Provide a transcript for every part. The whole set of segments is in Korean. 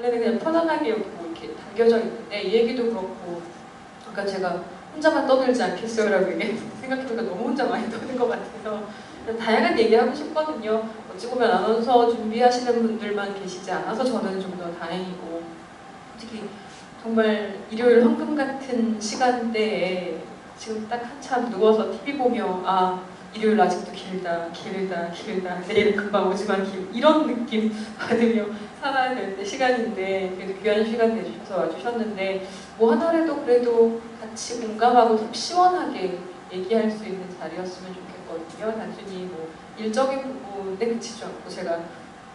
원래는 그냥 편안하게 여기 뭐 이렇게 담겨져 있는데 이 얘기도 그렇고 아까 제가 혼자만 떠들지 않겠어요라고 생각해보니까 너무 혼자 많이 떠든 것 같아서 다양한 얘기하고 싶거든요. 어찌 보면 아나운서 준비하시는 분들만 계시지 않아서 저는 좀 더 다행이고 솔직히 정말 일요일 황금 같은 시간대에 지금 딱 한참 누워서 TV 보며 아 일요일 아직도 길다 내일 금방 오지만 길 이런 느낌 받으며 살아야 될 때 시간인데 그래도 귀한 시간 내주셔서 와주셨는데 뭐 하나라도 그래도 같이 공감하고 좀 시원하게 얘기할 수 있는 자리였으면 좋겠거든요. 단순히 뭐 일적인 부분에 그치지 않고 제가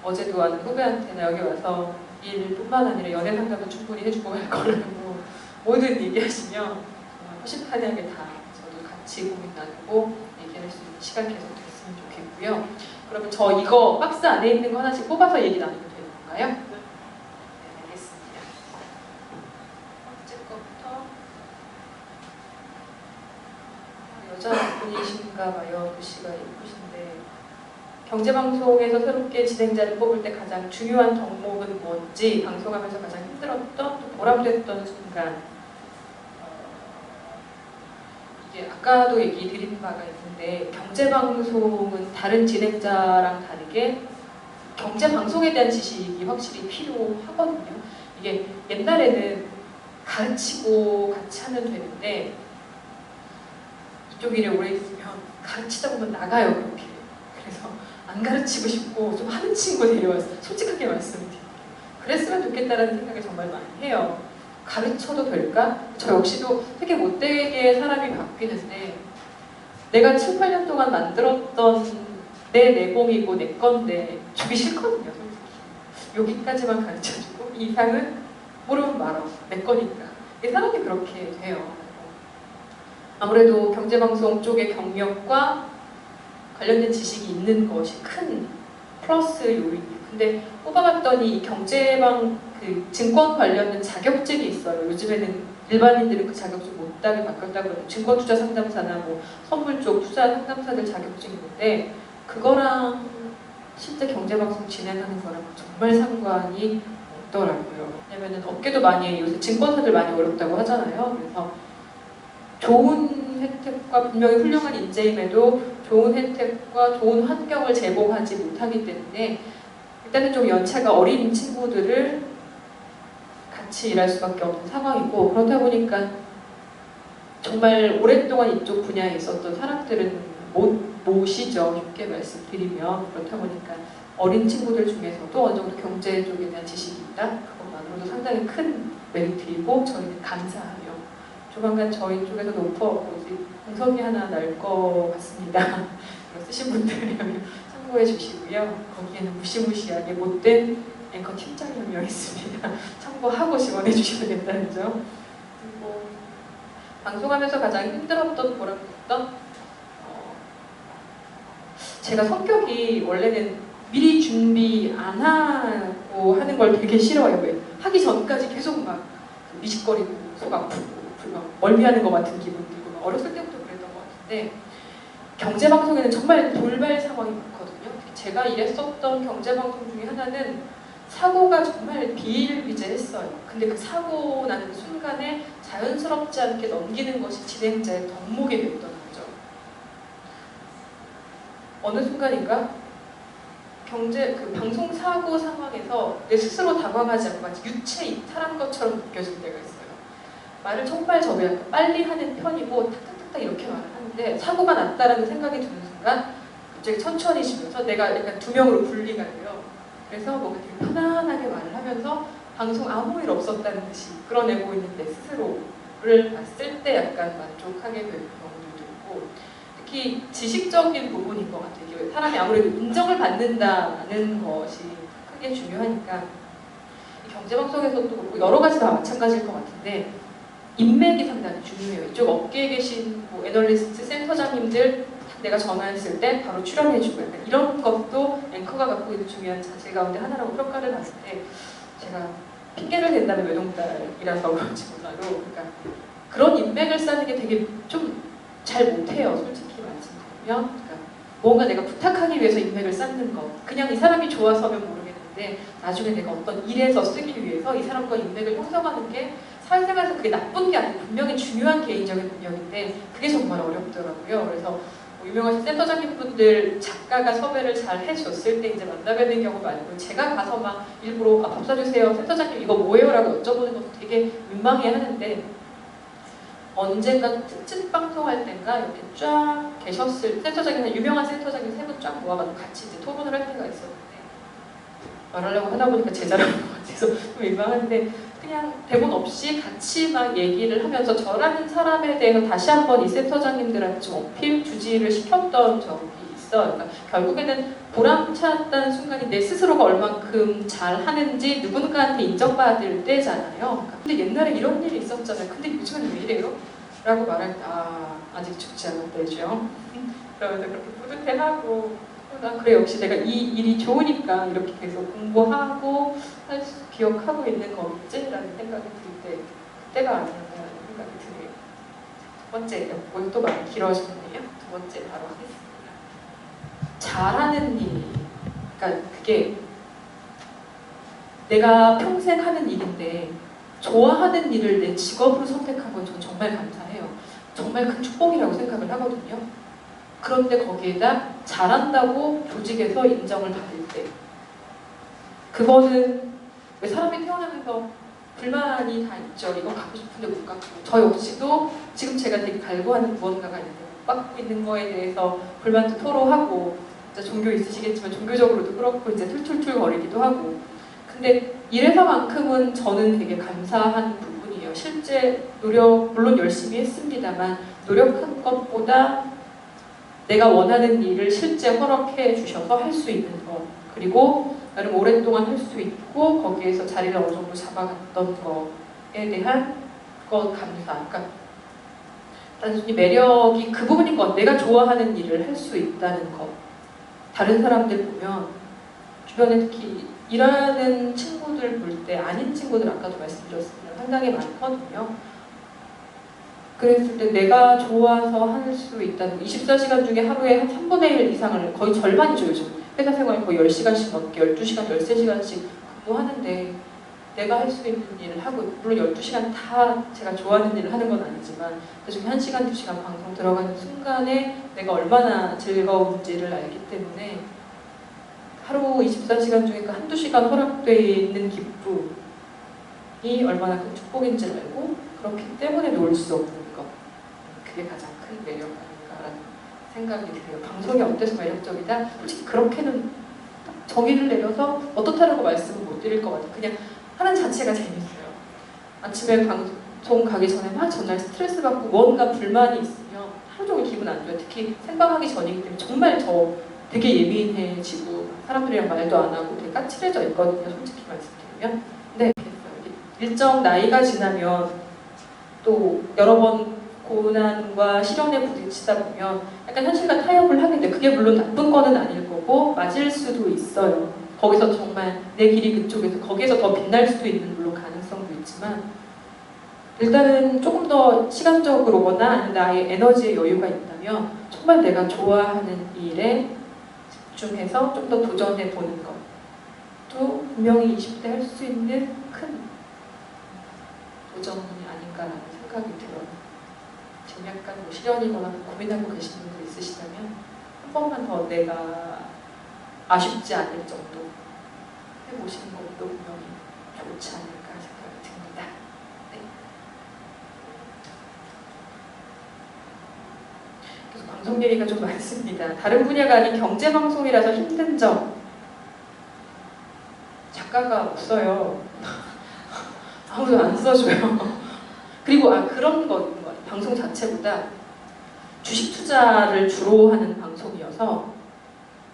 어제도 아는 후배한테나 여기 와서 일뿐만 아니라 연애 상담도 충분히 해주고 갈 거라고 모든 얘기하시면 허심탄회하게 다 저도 같이 고민 나누고 얘기할 수 있는 시간 계속 됐으면 좋겠고요. 그러면 저 이거 박스 안에 있는 거 하나씩 뽑아서 얘기 나누면 되는 건가요? 네, 알겠습니다. 첫째 거부터 여자분이신가 봐요. 글씨가 예쁘신데 경제방송에서 새롭게 진행자를 뽑을 때 가장 중요한 덕목은 뭔지 방송하면서 가장 힘들었던 또 보람됐던 순간 이게 아까도 얘기 드린 바가 있는데 경제방송은 다른 진행자랑 다르게 경제방송에 대한 지식이 확실히 필요하거든요. 이게 옛날에는 가르치고 같이 하면 되는데 이쪽 일에 오래 있으면 가르치다 보면 나가요. 그렇게. 그래서 안 가르치고 싶고 좀 하는 친구 데려왔어요. 솔직하게 말씀드릴게요. 그랬으면 좋겠다는 생각을 정말 많이 해요. 가르쳐도 될까? 저 역시도 되게 못되게 사람이 바뀌는데 내가 7, 8년 동안 만들었던 내 내공이고 내 건데 주기 싫거든요. 솔직히. 여기까지만 가르쳐주고 이 이상은 모르면 말어. 내 거니까. 사람이 그렇게 돼요. 아무래도 경제방송 쪽의 경력과 관련된 지식이 있는 것이 큰 플러스 요인이에요. 근데 뽑아봤더니 경제방 그 증권 관련된 자격증이 있어요. 요즘에는 일반인들은 그 자격증 못 따게 바뀌었다고 그러고 증권투자 상담사나 뭐 선물 쪽 투자 상담사들 자격증이 있는데 그거랑 실제 경제방송 진행하는 거랑 정말 상관이 없더라고요. 왜냐면은 업계도 많이 요새 증권사들 많이 어렵다고 하잖아요. 그래서 좋은 혜택과 분명히 훌륭한 인재임에도 좋은 혜택과 좋은 환경을 제공하지 못하기 때문에 일단은 좀 연차가 어린 친구들을 같이 일할 수밖에 없는 상황이고 그렇다 보니까 정말 오랫동안 이쪽 분야에 있었던 사람들은 못 모시죠. 쉽게 말씀드리면 그렇다 보니까 어린 친구들 중에서도 어느 정도 경제 쪽에 대한 지식이 있다. 그것만으로도 상당히 큰 메리트이고 저희는 감사하며 조만간 저희 쪽에서도 오퍼 공석이 하나 날 것 같습니다. 쓰신 분들 참고해 주시고요. 거기에는 무시무시하게 못된 앵커 팀장이 한 명 있습니다. 참고하고 지원해 주시면 된다는 점. 그리고 방송하면서 가장 힘들었던 보람됐던 제가 성격이 원래는 미리 준비 안 하고 하는 걸 되게 싫어해요. 왜? 하기 전까지 계속 막 미식거리고 속 아프고 멀미하는 것 같은 기분 들고 어렸을 때부터 그랬던 것 같은데 경제방송에는 정말 돌발 상황이 많거든요. 제가 일했었던 경제방송 중에 하나는 사고가 정말 비일비재했어요. 근데 그 사고 나는 순간에 자연스럽지 않게 넘기는 것이 진행자의 덕목이 됐던 거죠. 어느 순간인가 그 방송 사고 상황에서 내 스스로 당황하지 않고 마치 유체 이탈한 것처럼 느껴질 때가 있어요. 말을 정말 저도 약간 빨리 하는 편이고 탁탁탁탁 이렇게 말을 하는데 사고가 났다라는 생각이 드는 순간 갑자기 천천히 쉬면서 내가 약간 두 명으로 분리가 돼요. 그래서 뭔가 되게 편안하게 말을 하면서 방송 아무 일 없었다는 듯이 끌어내고 있는 내 스스로를 봤을 때 약간 만족하게 되는 경우도 있고 특히 지식적인 부분인 것 같아요. 이게 사람이 아무래도 인정을 받는다는 것이 크게 중요하니까 경제방송에서도 그렇고 여러 가지 다 마찬가지일 것 같은데 인맥이 상당히 중요해요. 이쪽 업계에 계신 뭐 애널리스트, 센터장님들 내가 전화했을 때 바로 출연해주고 약간 이런 것도 앵커가 갖고 있는 중요한 자질 가운데 하나라고 평가를 받을 때 제가 핑계를 댄다면 외동딸이라서 그런지 몰라도 그러니까 그런 인맥을 쌓는 게 되게 좀 잘 못해요. 솔직히 말씀드리면 그러니까 뭔가 내가 부탁하기 위해서 인맥을 쌓는 거 그냥 이 사람이 좋아서면 모르겠는데 있는데 나중에 내가 어떤 일에서 쓰기 위해서 이 사람과 인맥을 형성하는 게 사회생활에서 그게 나쁜 게 아니고 분명히 중요한 개인적인 능력인데 그게 정말 어렵더라고요. 그래서 뭐 유명하신 센터장님 분들 작가가 섭외를 잘 해줬을 때 이제 만나뵙는 경우 말고 제가 가서 막 일부러 밥 사주세요 센터장님 이거 뭐예요? 라고 여쭤보는 것도 되게 민망해 하는데 언젠가 특집 방송할 때인가 이렇게 쫙 계셨을 센터장님 유명한 센터장님 세 분 쫙 모아가지고 같이 이제 토론을 할 때가 있었는데 말하려고 하다 보니까 제자라는 것 같아서 좀 민망한데 그냥 대본 없이 같이 막 얘기를 하면서 저라는 사람에 대해서 다시 한번 이 센터장님들한테 좀 어필 주지를 시켰던 적이 있어요. 그러니까 결국에는 보람찼다는 순간이 내 스스로가 얼만큼 잘하는지 누군가한테 인정받을 때잖아요. 그러니까 근데 옛날에 이런 일이 있었잖아요. 근데 요즘은 왜 이래요? 라고 말할 때 아직 죽지 않았다 이죠. 그러면서 그렇게 뿌듯해하고 난 그래 역시 내가 이 일이 좋으니까 이렇게 계속 공부하고 기억하고 있는 거겠지라는 생각이 들 때 그때가 아니었나라는 생각이 드네요. 두 번째 오늘 또 많이 길어졌네요. 두 번째 바로 하겠습니다. 잘하는 일, 그러니까 그게 내가 평생 하는 일인데 좋아하는 일을 내 직업으로 선택한 건 전 정말 감사해요. 정말 큰 축복이라고 생각을 하거든요. 그런데 거기에다 잘한다고 조직에서 인정을 받을 때 그거는 왜 사람이 태어나면서 불만이 다 있죠. 이거 갖고 싶은데 못 갖고 저 역시도 지금 제가 되게 갈구하는 무언가가 있는데 못 갖고 있는 거에 대해서 불만도 토로하고 종교 있으시겠지만 종교적으로도 그렇고 이제 툴툴툴 거리기도 하고 근데 이래서만큼은 저는 되게 감사한 부분이에요. 실제 노력 물론 열심히 했습니다만 노력한 것보다 내가 원하는 일을 실제 허락해 주셔서 할 수 있는 것 그리고 나름 오랫동안 할 수 있고 거기에서 자리를 어느 정도 잡아갔던 것에 대한 것 감사 그러니까 단순히 매력이 그 부분인 것 내가 좋아하는 일을 할 수 있다는 것 다른 사람들 보면 주변에 특히 일하는 친구들 볼 때 아닌 친구들 아까도 말씀드렸습니다. 상당히 많거든요. 그랬을 때 내가 좋아서 할 수 있다는 24시간 중에 하루에 한 3분의 1 이상을 거의 절반이죠 요즘 회사 생활 거의 10시간씩 넘게 12시간, 13시간씩 근무하는데 내가 할 수 있는 일을 하고 물론 12시간 다 제가 좋아하는 일을 하는 건 아니지만 그중에 1시간, 2시간 방송 들어가는 순간에 내가 얼마나 즐거운지를 알기 때문에 하루 24시간 중에 그 한두 시간 허락되어 있는 기쁨이 얼마나 큰 축복인지를 알고 그렇기 때문에 놓을 수 없는 것 그게 가장 큰 매력 아닌가라는 생각이 들어요. 방송이 어때서 매력적이다? 솔직히 그렇게는 정의를 내려서 어떻다라고 말씀을 못 드릴 것 같아요. 그냥 하는 자체가 재밌어요. 아침에 방송 가기 전에 막 전날 스트레스 받고 뭔가 불만이 있으면 하루 종일 기분 안 좋아요. 특히 생방하기 전이기 때문에 정말 저 되게 예민해지고 사람들이랑 말도 안 하고 되게 까칠해져 있거든요. 솔직히 말씀드리면. 네, 일정 나이가 지나면 또 여러 번 고난과 시련에 부딪히다 보면 약간 현실과 타협을 하게 돼. 그게 물론 나쁜 거는 아닐 거고 맞을 수도 있어요. 거기서 정말 내 길이 그쪽에서 거기에서 더 빛날 수도 있는 물론 가능성도 있지만 일단은 조금 더 시간적으로거나 아니면 나의 에너지의 여유가 있다면 정말 내가 좋아하는 일에 집중해서 좀 더 도전해 보는 것도 분명히 20대 할 수 있는 큰 도전이 아닌가라는 생각이 들어요. 지금 약간 뭐 시련이거나 고민하고 계신 분들 있으시다면 한 번만 더 내가 아쉽지 않을 정도 해보시는 것도 분명히 좋지 않을까 생각이 듭니다. 네. 그래서 방송 얘기가 좀 많습니다. 다른 분야가 아닌 경제방송이라서 힘든 점 작가가 없어요. 아무도 안 써줘요. 그리고 그런 거 방송 자체보다 주식 투자를 주로 하는 방송이어서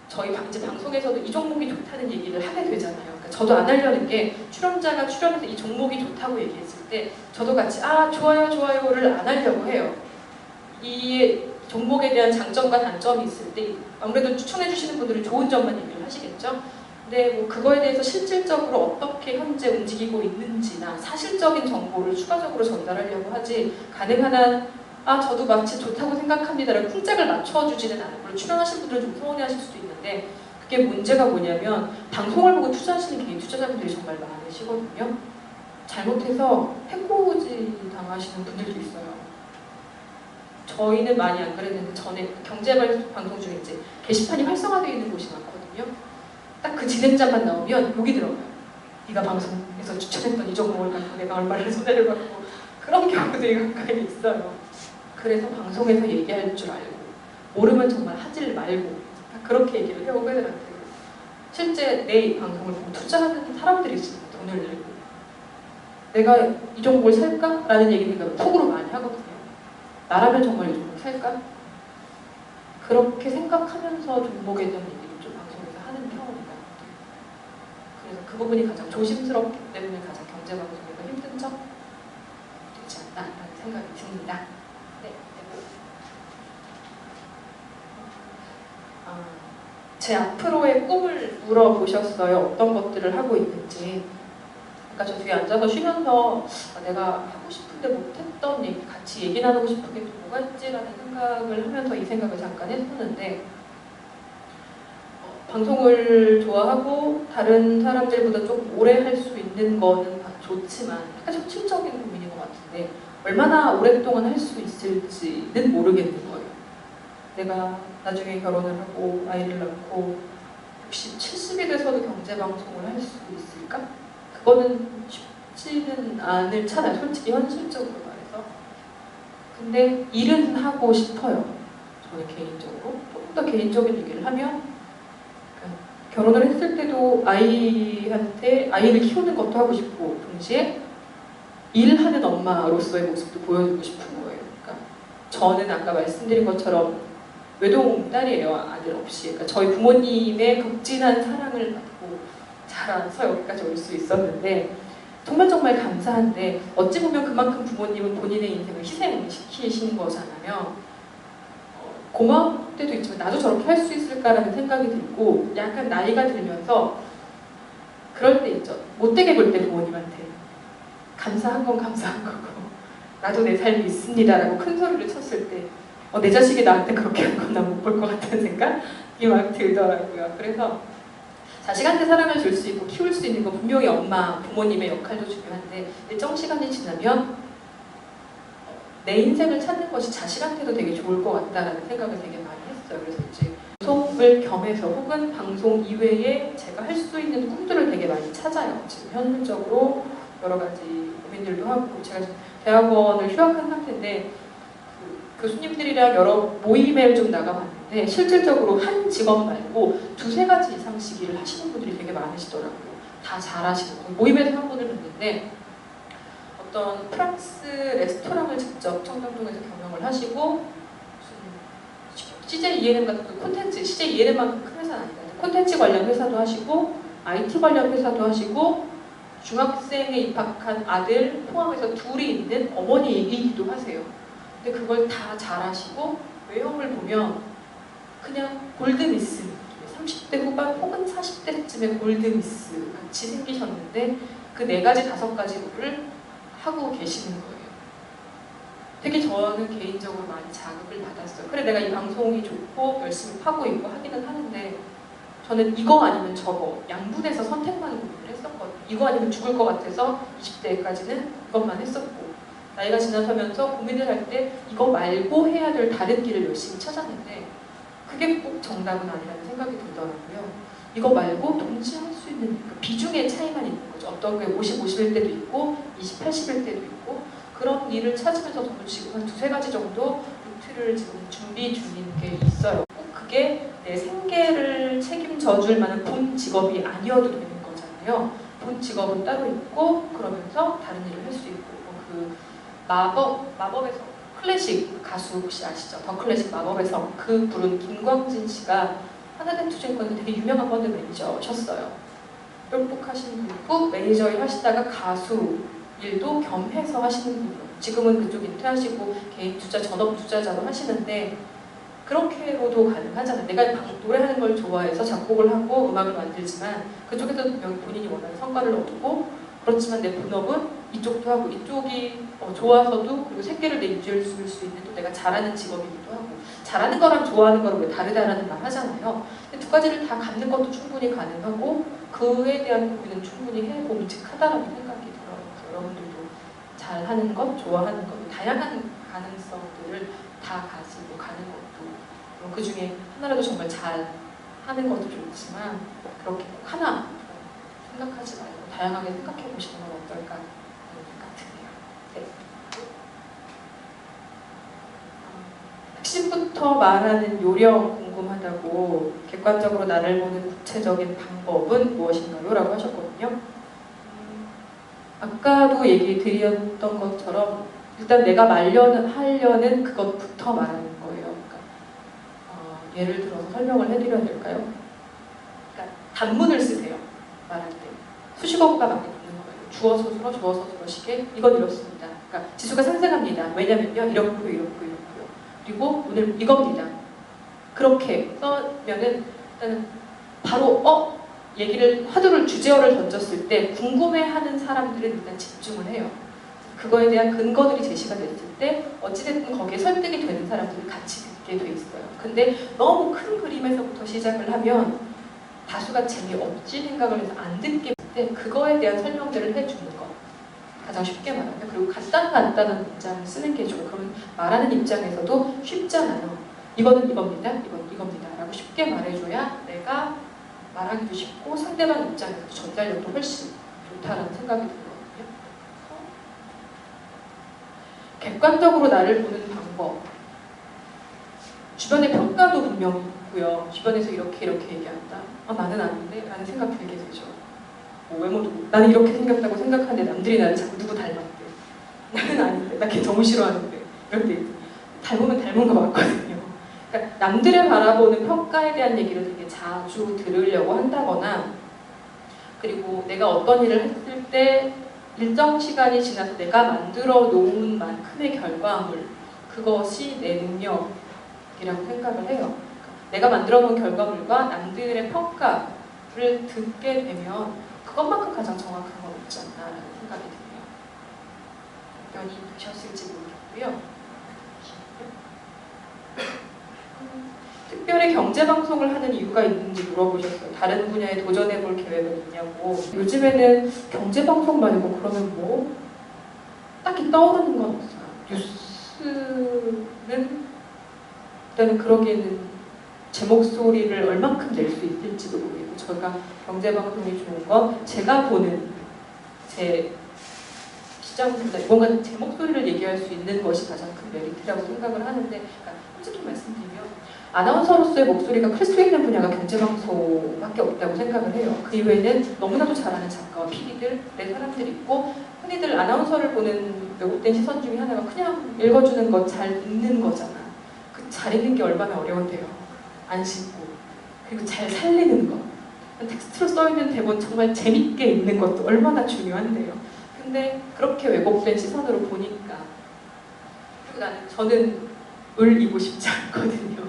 저희 이제 방송에서도 이 종목이 좋다는 얘기를 하게 되잖아요. 그러니까 저도 안 하려는 게 출연자가 출연해서 이 종목이 좋다고 얘기했을 때 저도 같이 좋아요 좋아요를 안 하려고 해요. 이 종목에 대한 장점과 단점이 있을 때 아무래도 추천해 주시는 분들은 좋은 점만 얘기를 하시겠죠. 근데 뭐 그거에 대해서 실질적으로 어떻게 현재 움직이고 있는지나 사실적인 정보를 추가적으로 전달하려고 하지 가능한 한 저도 마치 좋다고 생각합니다라고 풍짝을 맞춰주지는 않아요. 물론 출연하신 분들은 좀 서운해하실 수도 있는데 그게 문제가 뭐냐면 방송을 보고 투자하시는 개인 투자자분들이 정말 많으시거든요. 잘못해서 해코지 당하시는 분들도 있어요. 저희는 많이 안 그랬는데 전에 경제방송 중에 이제 게시판이 활성화되어 있는 곳이 많거든요. 딱 그 진행자만 나오면 욕이 들어가요. 네가 방송에서 추천했던 이 종목을 갖고 내가 얼마를 손해를 받고 그런 경우들이 가까이 있어요. 그래서 방송에서 얘기할 줄 알고 모르면 정말 하질 말고 그렇게 얘기를 해요. 후배들한테. 실제 내 방송을 보고 투자하는 사람들이 있습니다. 돈을 내고 내가 이 종목을 살까? 라는 얘기를 속으로 많이 하거든요. 나라면 정말 이 종목을 살까? 그렇게 생각하면서 종목에 대한 얘기를 좀 방송에서 하는 편입니다. 그래서 그 부분이 가장 조심스럽기 때문에 가장 경제방송에서 힘든 점 되지 않나라는 생각이 듭니다. 네. 제 앞으로의 꿈을 물어보셨어요. 어떤 것들을 하고 있는지. 그러니까 저 뒤에 앉아서 쉬면서 내가 하고 싶은데 못했던 얘기, 같이 얘기 나누고 싶은 게 또 뭐가 있지라는 생각을 하면서 이 생각을 잠깐 했었는데 방송을 좋아하고 다른 사람들보다 좀 오래 할 수 있는 거는 좋지만 약간 현실적인 고민인 것 같은데 얼마나 오랫동안 할 수 있을지는 모르겠는 거예요. 내가 나중에 결혼을 하고 아이를 낳고 60, 70이 돼서도 경제방송을 할 수 있을까? 그거는 쉽지는 않잖아요. 솔직히 현실적으로 말해서. 근데 일은 하고 싶어요. 저는 개인적으로. 조금 더 개인적인 얘기를 하면 결혼을 했을 때도 아이한테 아이를 키우는 것도 하고 싶고 동시에 일하는 엄마로서의 모습도 보여주고 싶은 거예요. 그러니까 저는 아까 말씀드린 것처럼 외동딸이에요. 아들 없이. 그러니까 저희 부모님의 극진한 사랑을 받고 자라서 여기까지 올 수 있었는데 정말 감사한데 어찌 보면 그만큼 부모님은 본인의 인생을 희생시키신 거잖아요. 고마울 때도 있지만 나도 저렇게 할 수 있을까라는 생각이 들고 약간 나이가 들면서 그럴 때 있죠. 못되게 볼 때 부모님한테 감사한 건 감사한 거고 나도 내 삶이 있습니다라고 큰 소리를 쳤을 때 내 자식이 나한테 그렇게 한 건 난 못 볼 것 같다는 생각이 막 들더라고요. 그래서 자식한테 사랑을 줄 수 있고 키울 수 있는 건 분명히 엄마, 부모님의 역할도 중요한데 일정 시간이 지나면 내 인생을 찾는 것이 자식한테도 되게 좋을 것 같다라는 생각을 되게 많이 했어요. 그래서 이제 방송을 겸해서 혹은 방송 이외에 제가 할 수 있는 꿈들을 되게 많이 찾아요. 지금 현실적으로 여러 가지 고민들도 하고 제가 지금 대학원을 휴학한 상태인데 교수님들이랑 여러 모임에 좀 나가봤는데 실질적으로 한 직업 말고 두세 가지 이상씩 일을 하시는 분들이 되게 많으시더라고요. 다 잘하시고 모임에서 한 분을 뵀는데 어떤 프랑스 레스토랑을 직접 청담동에서 경영을 하시고 CJ ENM 같은 콘텐츠, CJ ENM만큼 큰 회사는 아니다. 콘텐츠 관련 회사도 하시고 IT 관련 회사도 하시고 중학생에 입학한 아들 포함해서 둘이 있는 어머니이기도 하세요. 근데 그걸 다 잘하시고 외형을 보면 그냥 골드미스, 30대 후반 혹은 40대쯤의 골드미스 같이 생기셨는데 그 4가지, 5가지를 하고 계시는 거예요. 되게 저는 개인적으로 많이 자극을 받았어요. 그래 내가 이 방송이 좋고 열심히 하고 있고 하기는 하는데 저는 이거 아니면 저거 양분해서 선택만 고민을 했었거든요. 이거 아니면 죽을 것 같아서 20대까지는 이것만 했었고 나이가 지나서면서 고민을 할 때 이거 말고 해야 될 다른 길을 열심히 찾았는데 그게 꼭 정답은 아니라는 생각이 들더라고요. 이거 말고 동시에 할 수 있는 그 비중의 차이만 있는 거죠. 어떤 게 50, 50일 때도 있고 20, 80일 때도 있고 그런 일을 찾으면서 저도 지금 한 2-3가지 정도 루트를 지금 준비 중인 게 있어요. 꼭 그게 내 생계를 책임져 줄 만한 본 직업이 아니어도 되는 거잖아요. 본 직업은 따로 있고 그러면서 다른 일을 할 수 있고 그 마법에서 클래식 가수 혹시 아시죠? 더 클래식 마법에서 그 부른 김광진 씨가 하나대투자증권에서 되게 유명한 펀드 매니저셨어요. 똑똑하신 분이고 매니저 일 하시다가 가수 일도 겸해서 하시는 분이에요. 지금은 그쪽 은퇴하시고 개인 투자, 전업 투자자로 하시는데 그렇게로도 가능하잖아요. 내가 노래하는 걸 좋아해서 작곡을 하고 음악을 만들지만 그쪽에서 분명히 본인이 원하는 성과를 얻고 그렇지만 내 본업은 이쪽도 하고 이쪽이 좋아서도 그리고 생계를 내줄 수 있는 또 내가 잘하는 직업이기도 하고 잘하는 거랑 좋아하는 거랑 왜 다르다라는 말 하잖아요. 근데 두 가지를 다 갖는 것도 충분히 가능하고 그에 대한 고민은 충분히 해봄직하다라는 생각이 들어요. 여러분들도 잘하는 것, 좋아하는 것, 다양한 가능성들을 다 가지고 가는 것도 그 중에 하나라도 정말 잘 하는 것도 좋지만 그렇게 꼭 하나 생각하지 말고 다양하게 생각해 보시는 건 어떨까 하는 생각 드네요. 네. 핵심부터 말하는 요령 궁금하다고 객관적으로 나를 보는 구체적인 방법은 무엇인가요? 라고 하셨거든요. 아까도 얘기 드렸던 것처럼 일단 내가 하려는 그것부터 말하는 거예요. 그러니까, 예를 들어서 설명을 해드려야 될까요? 그러니까 단문을 쓰세요. 말할 때. 수식어가 많이 붙는 거예요. 주어 서술어, 주어 서술어식에 이건 이렇습니다. 그러니까 지수가 상승합니다. 왜냐면요. 이렇고요. 그리고 오늘 이겁니다. 그렇게 써면은 일단은 바로 얘기를 화두를 주제어를 던졌을 때 궁금해하는 사람들은 일단 집중을 해요. 그거에 대한 근거들이 제시가 됐을 때 어찌됐든 거기에 설득이 되는 사람들은 같이 듣게 돼 있어요. 근데 너무 큰 그림에서부터 시작을 하면 다수가 재미없지 생각을 해서 안 듣게 때 그거에 대한 설명들을 해주는 거. 가장 쉽게 말하면 그리고 간단한 문장을 쓰는 게 좋아요. 그러면 말하는 입장에서도 쉽잖아요. 이거는 이겁니다. 이건 이겁니다. 라고 쉽게 말해줘야 내가 말하기도 쉽고 상대방 입장에서도 전달력도 훨씬 좋다라는 생각이 들거든요. 객관적으로 나를 보는 방법. 주변의 평가도 분명히 있고요. 주변에서 이렇게 얘기한다. 나는 아닌데? 라는 생각 들게 되죠. 외모도 나는 이렇게 생겼다고 생각하는데 남들이 나를 자꾸 누구 닮았대. 나는 아닌데. 나 걔 너무 싫어하는데. 이럴 때 닮으면 닮은 거 맞거든요. 그러니까 남들을 바라보는 평가에 대한 얘기를 되게 자주 들으려고 한다거나 그리고 내가 어떤 일을 했을 때 일정 시간이 지나서 내가 만들어 놓은 만큼의 결과물 그것이 내 능력이라고 생각을 해요. 그러니까 내가 만들어 놓은 결과물과 남들의 평가를 듣게 되면 그것만큼 가장 정확한 건 없지 않나라는 생각이 드네요. 답변이 되셨을지 모르겠고요. 특별히 경제방송을 하는 이유가 있는지 물어보셨어요. 다른 분야에 도전해볼 계획은 있냐고. 요즘에는 경제방송 말고 그러면 뭐 딱히 떠오르는 건 없어요. 뉴스는 일단은 그러기에는 제 목소리를 얼만큼 낼 수 있을지도 모르겠고 저희가 경제방송이 좋은 건 제가 보는 제 시장보다 뭔가 제 목소리를 얘기할 수 있는 것이 가장 큰 메리트라고 생각을 하는데 그러니까 솔직히 말씀드리면 아나운서로서의 목소리가 클 수 있는 분야가 경제방송밖에 없다고 생각을 해요. 그 이외에는 너무나도 잘하는 작가와 PD들, 사람들이 있고 흔히들 아나운서를 보는 왜곡된 시선 중에 하나가 그냥 읽어주는 것, 잘 읽는 거잖아. 그 잘 읽는 게 얼마나 어려운데요. 안 씹고. 그리고 잘 살리는 것. 텍스트로 써있는 대본 정말 재밌게 읽는 것도 얼마나 중요한데요. 근데 그렇게 왜곡된 시선으로 보니까 그리고 저는 울리고 싶지 않거든요.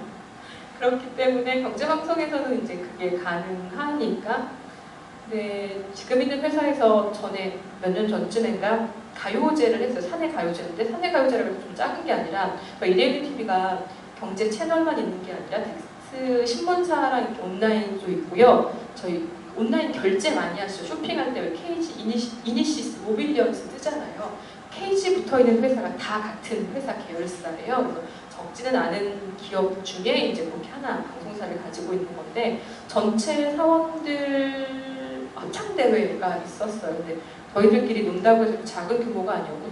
그렇기 때문에 경제방송에서는 이제 그게 가능하니까 근데 지금 있는 회사에서 전에 몇 년 전쯤인가 가요제를 했어요. 사내 가요제인데 사내 가요제라고 해서 좀 작은 게 아니라 이데일리 TV가 경제 채널만 있는 게 아니라 텍스트 신문사랑 이렇게 온라인도 있고요. 저희 온라인 결제 많이 하시죠. 쇼핑할 때 왜 KG, 이니시스, 모빌리언스 뜨잖아요. KG 붙어있는 회사가 다 같은 회사 계열사예요. 그래서 적지는 않은 기업 중에 이제 그렇게 하나 방송사를 가지고 있는 건데 전체 사원들 합창대회가 있었어요. 근데 저희들끼리 논다고 해서 작은 규모가 아니었고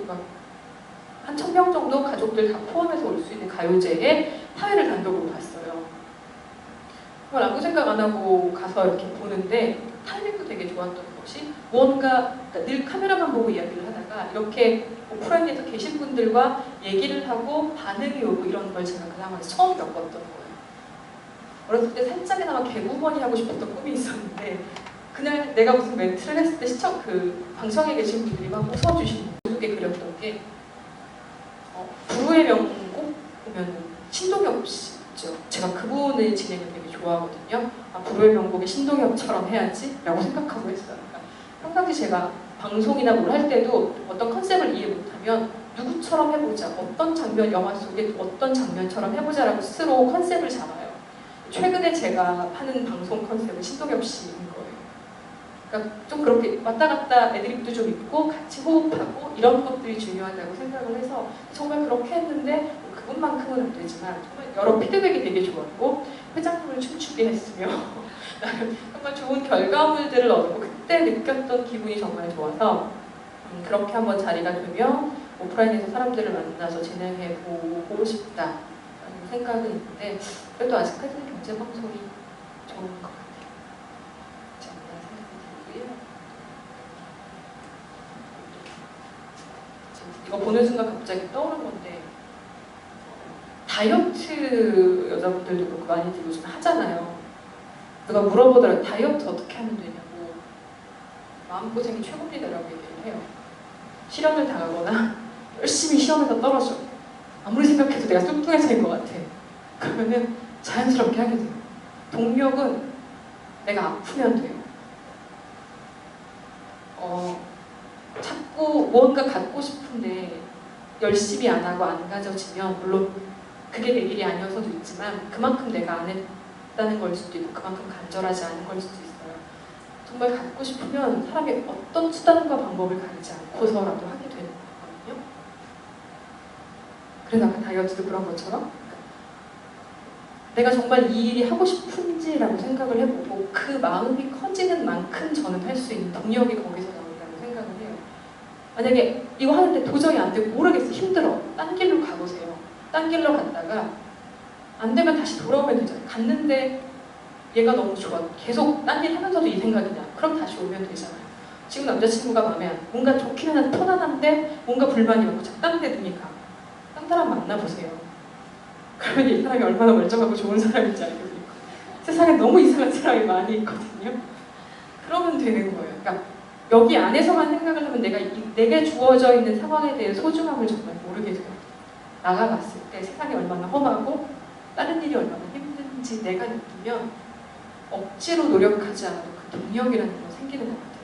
한 1000명 정도 가족들 다 포함해서 올 수 있는 가요제에 사회를 단독으로 갔어요. 정말 아무 생각 안 하고 가서 이렇게 보는데 타이밍도 되게 좋았던 것이 무언가 늘 카메라만 보고 이야기를 하다가 이렇게 오프라인에서 계신 분들과 얘기를 하고 반응이 오고 이런 걸 제가 그 상황에서 처음 겪었던 거예요. 어렸을 때 살짝이나마 개구먼이 하고 싶었던 꿈이 있었는데 그날 내가 무슨 멘트를 했을 때 방청에 계신 분들이 막 웃어주시는 속에 그렸던 게 불후의 명곡 보면 신동엽 씨죠. 제가 그분의 진행을 되게 좋아하거든요. 불후의 명곡의 신동엽처럼 해야지 라고 생각하고 했어요. 그러니까 평상시 제가 방송이나 뭘 할 때도 어떤 컨셉을 이해 못하면 누구처럼 해보자, 어떤 장면, 영화 속에 어떤 장면처럼 해보자라고 스스로 컨셉을 잡아요. 최근에 제가 하는 방송 컨셉은 신동엽 씨인 거예요. 그러니까 좀 그렇게 왔다 갔다 애드립도 좀 있고 같이 호흡하고 이런 것들이 중요하다고 생각을 해서 정말 그렇게 했는데 그것만큼은 안 되지만 정말 여러 피드백이 되게 좋았고 회장님을 춤추게 했으며 정말 좋은 결과물들을 얻고 그때 느꼈던 기분이 정말 좋아서 그렇게 한번 자리가 되면 오프라인에서 사람들을 만나서 진행해보고 싶다라는 생각은 있는데 그래도 아직까지는 경제방송이 좋은 것 같아요. 이거 보는 순간 갑자기 떠오른 건데 다이어트 여자분들도 그렇고 많이들 요즘 하잖아요. 누가 물어보더라고요. 다이어트 어떻게 하면 되냐고. 마음고생이 최고입니다라고 얘기를 해요. 실현을 당하거나 열심히 시험에서 떨어져. 아무리 생각해도 내가 뚱뚱해서인 것 같아. 그러면은 자연스럽게 하게 돼요. 동력은 내가 아프면 돼요. 자꾸 무언가 갖고 싶은데 열심히 안 하고 안 가져지면 물론 그게 내 일이 아니어서도 있지만 그만큼 내가 안 했다는 걸 수도 있고 그만큼 간절하지 않은 걸 수도 있어요. 정말 갖고 싶으면 사람이 어떤 수단과 방법을 가리지 않고서라도 하게 되는 거거든요. 그래서 아까 다이어트도 그런 것처럼 내가 정말 이 일이 하고 싶은지라고 생각을 해보고 그 마음이 커지는 만큼 저는 할 수 있는 동력이 거기서 나온다고 생각을 해요. 만약에 이거 하는데 도저히 안 되고 모르겠어, 힘들어, 딴 길로 가보세요. 딴 길로 갔다가 안 되면 다시 돌아오면 되잖아요. 갔는데 얘가 너무 좋아, 계속 딴 일 하면서도 이 생각이냐, 그럼 다시 오면 되잖아요. 지금 남자친구가 마음에 안 뭔가 좋기는 한데 편안한데 뭔가 불만이 많고 자꾸 딴 데 두니까 딴 사람 만나보세요. 그러면 이 사람이 얼마나 멀쩡하고 좋은 사람인지 알게 되고 세상에 너무 이상한 사람이 많이 있거든요. 그러면 되는 거예요. 그러니까 여기 안에서만 생각을 하면 내게 주어져 있는 상황에 대해 소중함을 정말 모르게 돼요. 나가봤을 때 세상이 얼마나 험하고 다른 일이 얼마나 힘든지 내가 느끼면 억지로 노력하지 않아도 그 동력이라는 건 생기는 것 같아요.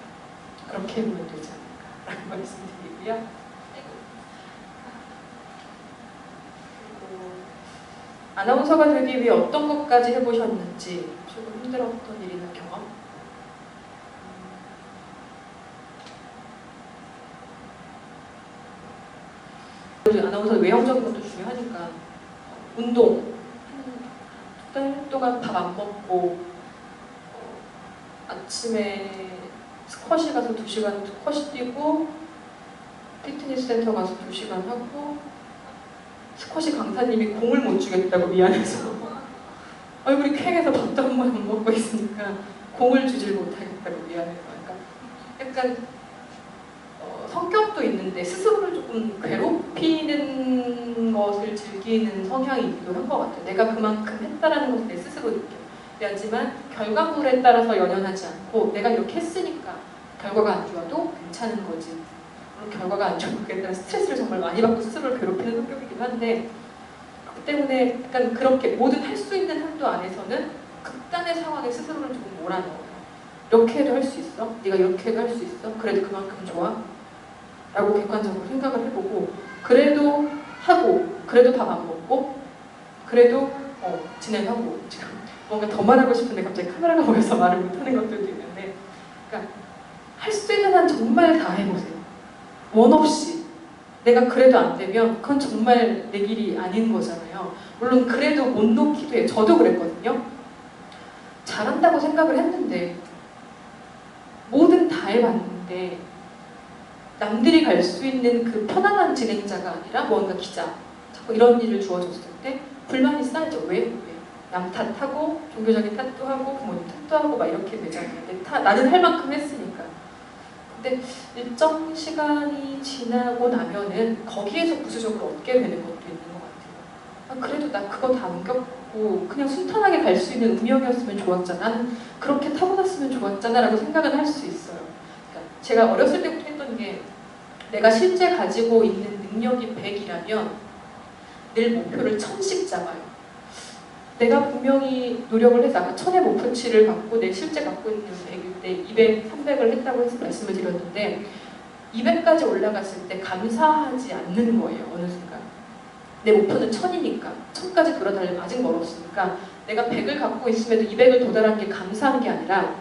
그렇게 해보면 되지 않을까라는 말씀드리고요. 아나운서가 되기 위해 어떤 것까지 해보셨는지, 조금 힘들었던 일이나 경험? 아나운서 외형적인 것도 중요하니까 운동 한 2달 동안 밥 안 먹고 아침에 스쿼시 가서 2시간 스쿼시 뛰고 피트니스 센터 가서 2시간 하고 스쿼시 강사님이 공을 못 주겠다고 미안해서 얼굴이 쾌해서 밥도 한 번 안 먹고 있으니까 공을 주질 못하겠다고 미안해서 약간 성격도 있는데 스스로를 조금 괴롭히는 것을 즐기는 성향이기도 한 것 같아요. 내가 그만큼 했다라는 것을 내 스스로 느껴야지만 결과물에 따라서 연연하지 않고 내가 이렇게 했으니까 결과가 안 좋아도 괜찮은 거지. 물론 결과가 안 좋은 것에 따라 스트레스를 정말 많이 받고 스스로를 괴롭히는 성격이기도 한데 그렇기 때문에 약간 그렇게 모든 할 수 있는 한도 안에서는 극단의 상황에 스스로를 조금 몰아넣어요. 이렇게 해도 할 수 있어? 네가 이렇게 해도 할 수 있어? 그래도 그만큼 좋아? 라고 객관적으로 생각을 해보고 그래도 하고 그래도 밥 안 먹고 그래도 진행하고 지금 뭔가 더 말하고 싶은데 갑자기 카메라가 보여서 말을 못하는 것들도 있는데 그러니까 할 수 있는 한 정말 다 해보세요. 원 없이 내가 그래도 안 되면 그건 정말 내 길이 아닌 거잖아요. 물론 그래도 못 놓기도 해요. 저도 그랬거든요. 잘한다고 생각을 했는데 뭐든 다 해봤는데 남들이 갈 수 있는 그 편안한 진행자가 아니라 뭔가 기자, 자꾸 이런 일을 주어졌을 때 불만이 쌓이죠. 왜? 남 탓하고 종교적인 탓도 하고 부모님 탓도 하고 막 이렇게 되잖아요. 나는 할 만큼 했으니까. 근데 일정 시간이 지나고 나면은 거기에서 부수적으로 얻게 되는 것도 있는 것 같아요. 그래도 나 그거 다 넘겼고 그냥 순탄하게 갈 수 있는 운명이었으면 좋았잖아. 나는 그렇게 타고났으면 좋았잖아 라고 생각은 할 수 있어요. 제가 어렸을 때부터 했던 게 내가 실제 가지고 있는 능력이 100이라면 늘 목표를 1000씩 잡아요. 내가 분명히 노력을 해서 아까 1000의 목표치를 갖고 내 실제 갖고 있는 100일 때 200, 300을 했다고 해서 말씀을 드렸는데 200까지 올라갔을 때 감사하지 않는 거예요. 어느 순간. 내 목표는 1000이니까 1000까지 돌아다니면 아직 멀었으니까 내가 100을 갖고 있음에도 200을 도달한 게 감사한 게 아니라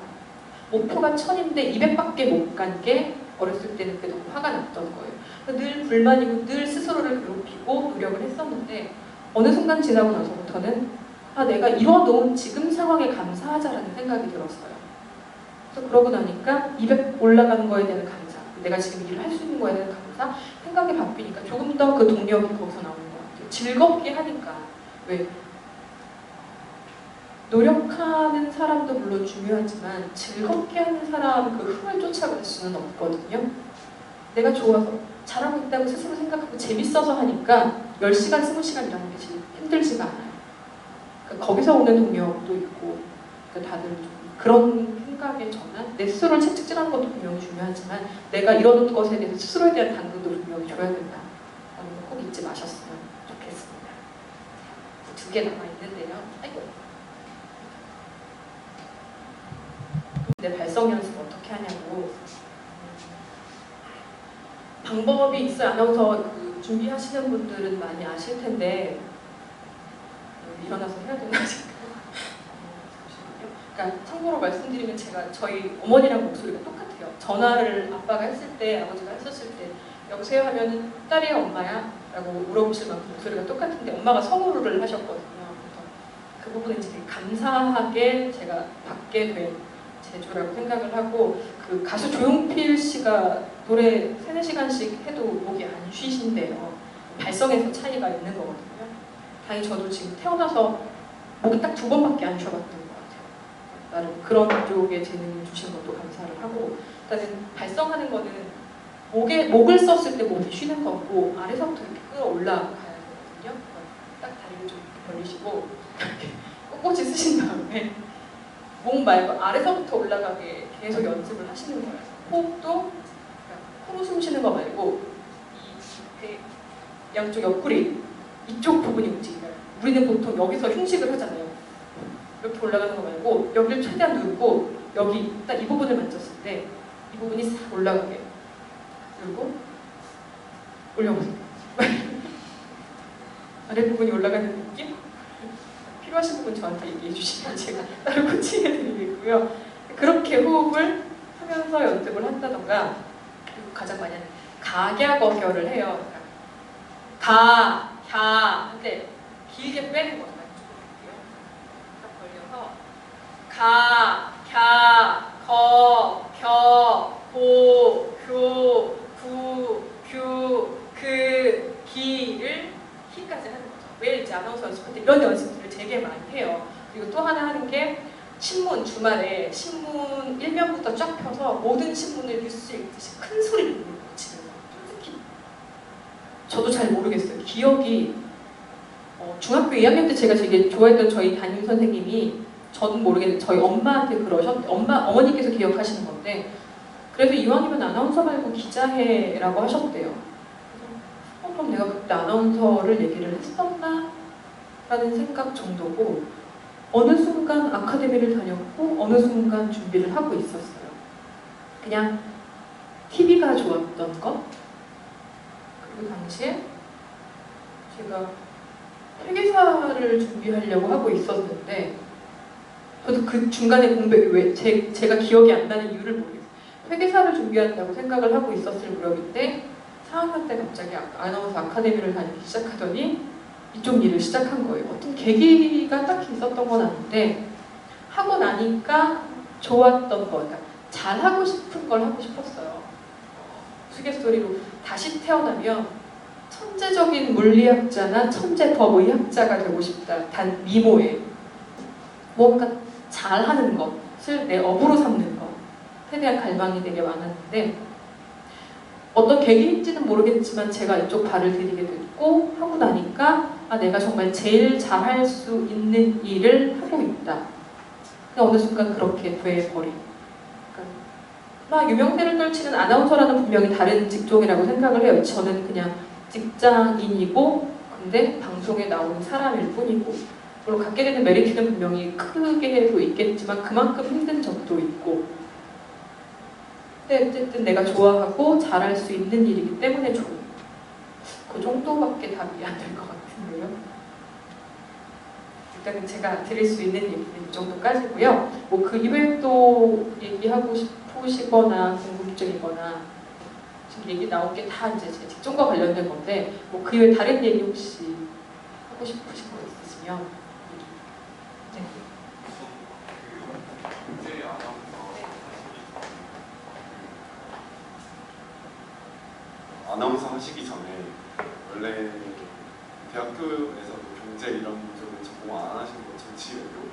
목표가 1000인데 200밖에 못 간 게 어렸을 때는 그게 너무 화가 났던 거예요. 늘 불만이고 늘 스스로를 괴롭히고 노력을 했었는데 어느 순간 지나고 나서부터는 내가 이뤄놓은 지금 상황에 감사하자라는 생각이 들었어요. 그래서 그러고 나니까 200 올라가는 거에 대한 감사, 내가 지금 일을 할 수 있는 거에 대한 감사, 생각이 바뀌니까 조금 더 그 동력이 거기서 나오는 것 같아요. 즐겁게 하니까. 왜? 노력하는 사람도 물론 중요하지만 즐겁게 하는 사람 그 흥을 쫓아갈 수는 없거든요. 내가 좋아서 잘하고 있다고 스스로 생각하고 재밌어서 하니까 10시간, 20시간 일하는 게 힘들지가 않아요. 그러니까 거기서 오는 동력도 있고 그러니까 다들 좀 그런 생각의 전환, 내 스스로를 채찍질하는 것도 분명히 중요하지만 내가 이뤄놓은 것에 대해서 스스로에 대한 당근도 분명히 줘야 된다. 라는 거 꼭 잊지 마셨으면 좋겠습니다. 2개 남아있는데요. 아이고. 내 발성 연습 어떻게 하냐고. 방법이 있어요. 아나운서 준비하시는 분들은 많이 아실 텐데 일어나서 해야 되나 싶어요. 그러니까 참고로 말씀드리면 제가 저희 어머니랑 목소리가 똑같아요. 전화를 아빠가 했을 때, 아버지가 했었을 때 여보세요 하면은 딸이야 엄마야? 라고 물어보실 만큼 목소리가 똑같은데 엄마가 성우를 하셨거든요. 그래서 그 부분은 이제 되게 감사하게 제가 받게 된 재주라고 생각을 하고 그 가수 조용필 씨가 노래 3-4시간씩 해도 목이 안 쉬신대요. 발성에서 차이가 있는 거거든요. 다행히 저도 지금 태어나서 목이 딱 2번밖에 안 쉬어봤던 것 같아요. 나름 그런 쪽에 재능을 주신 것도 감사를 하고 일단은 발성하는 거는 목을 썼을 때 목이 쉬는 거고 아래서부터 이렇게 끌어올라가야 되거든요. 딱 다리를 좀 벌리시고 이렇게 꼿꼿이 쓰신 다음에 목 말고 아래서부터 올라가게 계속 연습을 하시는 거예요. 호흡도 코로 숨 쉬는 거 말고 이 배 양쪽 옆구리 이쪽 부분이 움직여요. 우리는 보통 여기서 흉식을 하잖아요. 이렇게 올라가는 거 말고 여기를 최대한 누르고 여기 딱 이 부분을 만졌을 때 이 부분이 싹 올라가게 누르고 올려보세요. 아랫부분이 올라가는 느낌? 필요하신 부분 저한테 얘기해 주시면 제가 따로 코칭해 드리겠고요. 그렇게 호흡을 하면서 연습을 한다던가 그리고 가장 많이 하는 가갸거겨를 해요. 가, 갸 근데 길게 빼는 거죠. 딱 벌려서 가, 갸, 거, 겨, 고, 교, 구, 규, 그, 기를 히까지 하는 거죠. 매일 이제 아나운서 연습할 때 이런 연습들을 되게 많이 해요. 그리고 또 하나 하는 게 신문, 주말에 신문 1면부터 쫙 펴서 모든 신문을 뉴스 읽듯이 큰 소리로 읽는 거. 특히 저도 잘 모르겠어요. 기억이 중학교 2학년 때 제가 되게 좋아했던 저희 담임 선생님이 저는 모르겠는데 저희 엄마한테 어머니께서 기억하시는 건데 그래도 이왕이면 아나운서 말고 기자해라고 하셨대요. 그래서 그럼 내가 그때 아나운서를 얘기를 했었나? 라는 생각 정도고 어느 순간 아카데미를 다녔고 어느 순간 준비를 하고 있었어요. 그냥 TV가 좋았던 것 그리고 당시에 제가 회계사를 준비하려고 하고 있었는데 저도 그 중간에 왜 제가 기억이 안 나는 이유를 모르겠어요. 회계사를 준비한다고 생각을 하고 있었을 무렵인데 4학년 때 갑자기 아나운서 아카데미를 다니기 시작하더니 이쪽 일을 시작한 거예요. 어떤 계기가 딱히 있었던 건 아닌데 하고 나니까 좋았던 거, 그러니까 잘하고 싶은 걸 하고 싶었어요. 우스갯소리로 다시 태어나면 천재적인 물리학자나 천재 법의학자가 되고 싶다. 단 미모에 뭔가 잘하는 것을 내 업으로 삼는 것에 대한 갈망이 되게 많았는데 어떤 계기인지는 모르겠지만 제가 이쪽 발을 들이게 됐고 하고 나니까 내가 정말 제일 잘할 수 있는 일을 하고 있다. 어느 순간 그렇게 돼버린. 그러니까 유명세를 떨치는 아나운서라는 분명히 다른 직종이라고 생각을 해요. 저는 그냥 직장인이고 근데 방송에 나오는 사람일 뿐이고 물론 갖게 되는 메리트는 분명히 크게 해도 있겠지만 그만큼 힘든 점도 있고 근데 어쨌든 내가 좋아하고 잘할 수 있는 일이기 때문에 좋은. 그 정도밖에 답이 안 될 것 같은데요. 일단은 제가 드릴 수 있는 얘기는 이 정도까지고요. 뭐 그 이외에 또 얘기하고 싶으시거나 궁금증이거나 지금 얘기 나온 게 다 이제 제 직종과 관련된 건데 뭐 그 이외에 다른 얘기 혹시 하고 싶으신 거 있으시면 네. 아나운서 하시기 전에 원래 대학교에서도 경제 이런 쪽은 전공 안 하신 거 정치 외교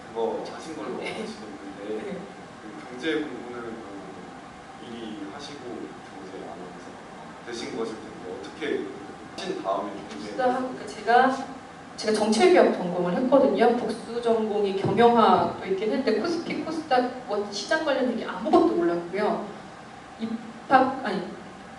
그거 하신 걸로 아시는데 그 경제 공부는 미리 하시고 경제 아나운서 되신 것일 텐데 어떻게 하신 다음에 경제 그러니까 제가 정치외교학 전공을 했거든요. 복수 전공이 경영학도 있긴 했는데 코스피, 코스닥 뭐 시장 관련 얘기 아무것도 몰랐고요.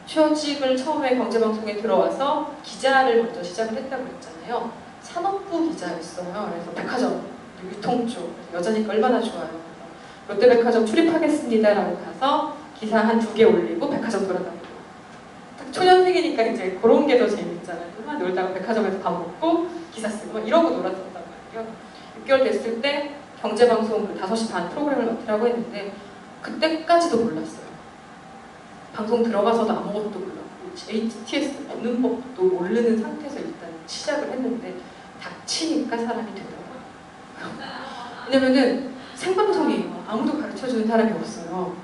취직을 처음에 경제방송에 들어와서 기자를 먼저 시작을 했다고 했잖아요. 산업부 기자였어요. 그래서 백화점, 유통 쪽 여자니까 얼마나 좋아요. 롯데백화점 출입하겠습니다라고 가서 기사 한 2개 올리고 백화점 돌아다니고 딱 초년생이니까 이제 그런 게 더 재밌잖아요. 놀다가 백화점에서 밥 먹고 기사 쓰고 이러고 놀았었단 말이에요. 6개월 됐을 때 경제방송 그 5시 반 프로그램을 맡으라고 했는데 그때까지도 몰랐어요. 방송 들어가서도 아무것도 몰랐고 HTS 보는 법도 모르는 상태에서 일단 시작을 했는데 닥치니까 사람이 되더라고요. 왜냐면은 생방송이에요. 아무도 가르쳐주는 사람이 없어요.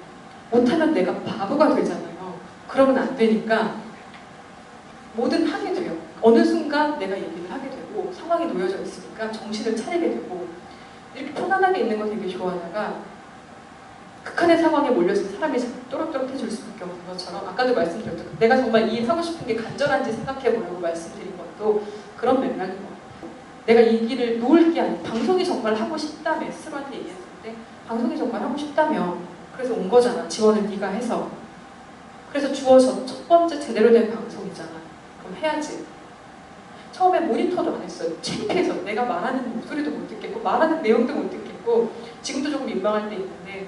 못하면 내가 바보가 되잖아요. 그러면 안 되니까 뭐든 하게 돼요. 어느 순간 내가 얘기를 하게 되고 상황이 놓여져 있으니까 정신을 차리게 되고 이렇게 편안하게 있는 거 되게 좋아하다가 극한의 상황에 몰려서 사람이 또렷또렷해질 수밖에 없는 것처럼 아까도 말씀드렸죠. 내가 정말 이 일 하고 싶은 게 간절한지 생각해보려고 말씀드린 것도 그런 맥락인 것 같아요. 내가 이 길을 놓을 게 아니고 방송이 정말 하고 싶다며 스스로한테 얘기했을 때 방송이 정말 하고 싶다며 그래서 온 거잖아. 지원을 네가 해서. 그래서 주어져 첫 번째 제대로 된 방송이잖아. 그럼 해야지. 처음에 모니터도 안 했어요. 창피해서 내가 말하는 목소리도 못 듣겠고 말하는 내용도 못 듣겠고 지금도 조금 민망할 때 있는데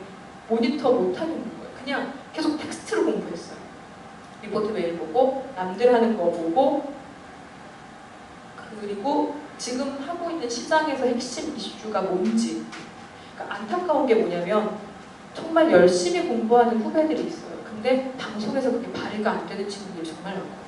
모니터 못 하는 거예요. 그냥 계속 텍스트로 공부했어요. 리포트 메일 보고 남들 하는 거 보고 그리고 지금 하고 있는 시장에서 핵심 이슈가 뭔지 그러니까 안타까운 게 뭐냐면 정말 열심히 공부하는 후배들이 있어요. 근데 방송에서 그게 발휘가 안 되는 친구들이 정말 많거든요.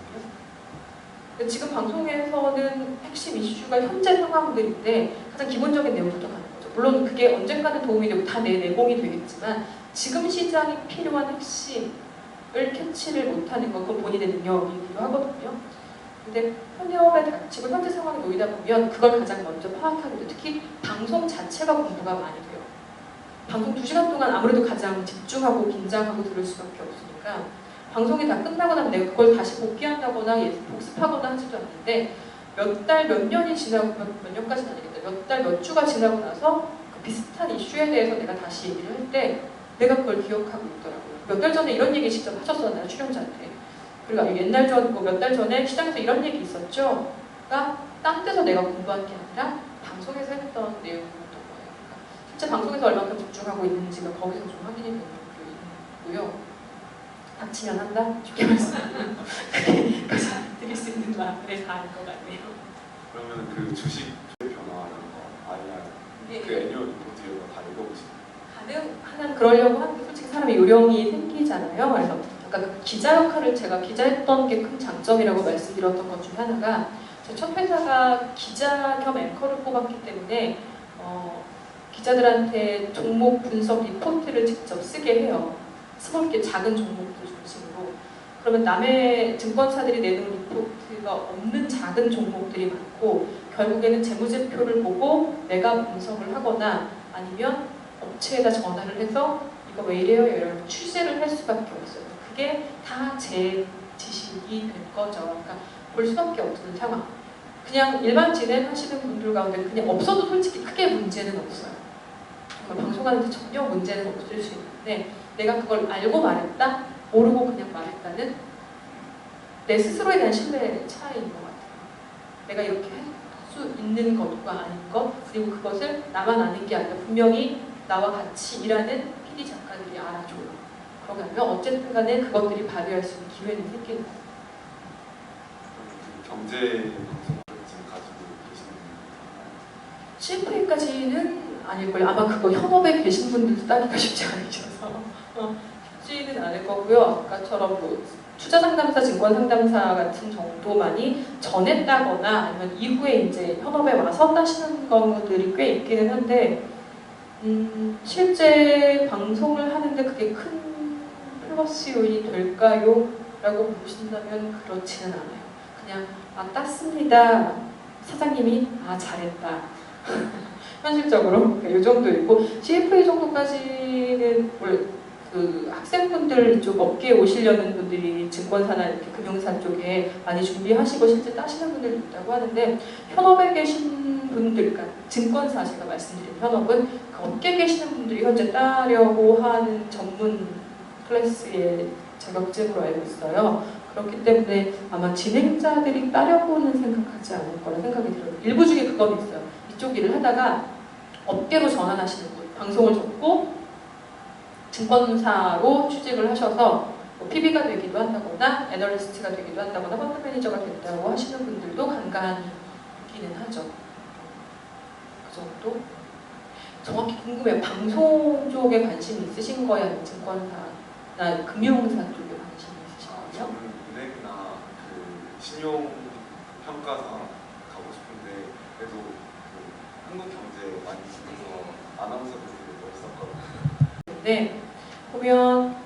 근데 지금 방송에서는 핵심 이슈가 현재 상황들인데 가장 기본적인 내용부터 가는 거죠. 물론 그게 언젠가는 도움이 되고 다 내 내공이 되겠지만 지금 시장이 필요한 핵심을 캐치를 못하는 건 그건 본인의 능력이기도 하거든요. 근데 현역에 닥치고 현재 상황에 놓이다 보면 그걸 가장 먼저 파악하게 돼요. 특히 방송 자체가 공부가 많이 돼요. 방송 2시간 동안 아무래도 가장 집중하고 긴장하고 들을 수밖에 없으니까 방송이 다 끝나고 나면 내가 그걸 다시 복귀한다거나 복습하거나 하지도 않는데 몇 달, 몇 년이 지나고 몇 년까지는 아니겠다. 몇 달, 몇 주가 지나고 나서 그 비슷한 이슈에 대해서 내가 다시 얘기를 할 때 내가 그걸 기억하고 있더라고요. 몇 달 전에 이런 얘기 직접 하셨었나요? 출연자한테. 그리고 옛날 몇 달 전에 시장에서 이런 얘기 있었죠? 가 딴 데서 내가 공부한 게 아니라 방송에서 했던 내용이었던 거예요. 그러니까 실제 방송에서 얼마큼 집중하고 있는지가 거기서 좀 확인이 되는 게 있고요. 닥치면 한다? 쉽게 말씀드리면 그게 가장 드릴 수 있는 말의 다인 것 같네요. 그러면 그 주식 변화라는 거 IR 그 애니얼 리포트 이런 거 다 읽어보시나요? 가능하면 그러려고 하는데 솔직히 사람이 요령이 생기잖아요. 그래서 아까 그 기자 역할을 제가 기자했던 게 큰 장점이라고 말씀드렸던 것 중에 하나가 제 첫 회사가 기자 겸 앵커를 뽑았기 때문에 기자들한테 종목 분석 리포트를 직접 쓰게 해요. 스몰게 작은 종목들 중심으로. 그러면 남의 증권사들이 내는 리포트가 없는 작은 종목들이 많고 결국에는 재무제표를 보고 내가 분석을 하거나 아니면 업체에다 전화를 해서 이거 왜 이래요? 이런 취재를 할 수밖에 없어요. 그게 다 제 지식이 된 거죠. 그러니까 볼 수밖에 없는 상황. 그냥 일반 진행하시는 분들 가운데 그냥 없어도 솔직히 크게 문제는 없어요. 정말 방송하는데 전혀 문제는 없을 수 있는데 내가 그걸 알고 말했다? 모르고 그냥 말했다는 내 스스로에 대한 신뢰의 차이인 것 같아요. 내가 이렇게 할 수 있는 것과 아닌 것 그리고 그것을 나만 아는 게 아니라 분명히 나와 같이 일하는 PD 작가들이 알아줘요. 그러면 어쨌든 간에 그것들이 발휘할 수 있는 기회는 생기는 거예요. 경제 방송을 지금 가지고 계시는 분이 CFA까지는 아닐걸요. 아마 그거 현업에 계신 분들도 따기가 쉽지 않으셔서 쉽지는 않을 거고요. 아까처럼 뭐 투자 상담사, 증권 상담사 같은 정도만이 전에 따거나 아니면 이후에 이제 현업에 와서 따시는 경우들이 꽤 있기는 한데 실제 방송을 하는데 그게 큰 플러스 요인이 될까요? 라고 보신다면 그렇지는 않아요. 그냥 땄습니다. 사장님이 잘했다. 현실적으로 이 정도이고 CFA 정도까지는 원래 그 학생분들 이쪽 업계에 오시려는 분들이 증권사나 이렇게 금융사 쪽에 많이 준비하시고 실제 따시는 분들도 있다고 하는데 현업에 계신 분들, 그러니까 증권사 제가 말씀드린 현업은 그 업계에 계시는 분들이 현재 따려고 하는 전문 클래스의 자격증으로 알고 있어요. 그렇기 때문에 아마 진행자들이 따려고는 생각하지 않을 거라 생각이 들어요. 일부 중에 그건 있어요. 이쪽 일을 하다가 업계로 전환하시는 분, 방송을 접고 증권사로 취직을 하셔서 뭐 PB가 되기도 한다거나 애널리스트가 되기도 한다거나 펀드 매니저가 된다고 하시는 분들도 간간히 있기는 하죠. 그 정도? 정확히 궁금해요. 방송 쪽에 관심이 있으신 거야? 아니면 증권사나 금융사 쪽에 관심이 있으신 거예요? 저는 은행이나 그 신용 평가사 가고 싶은데 그래도 그 한국 경제 많이 보면서 아나운서도 되게 멋있었거든요. 근데 보면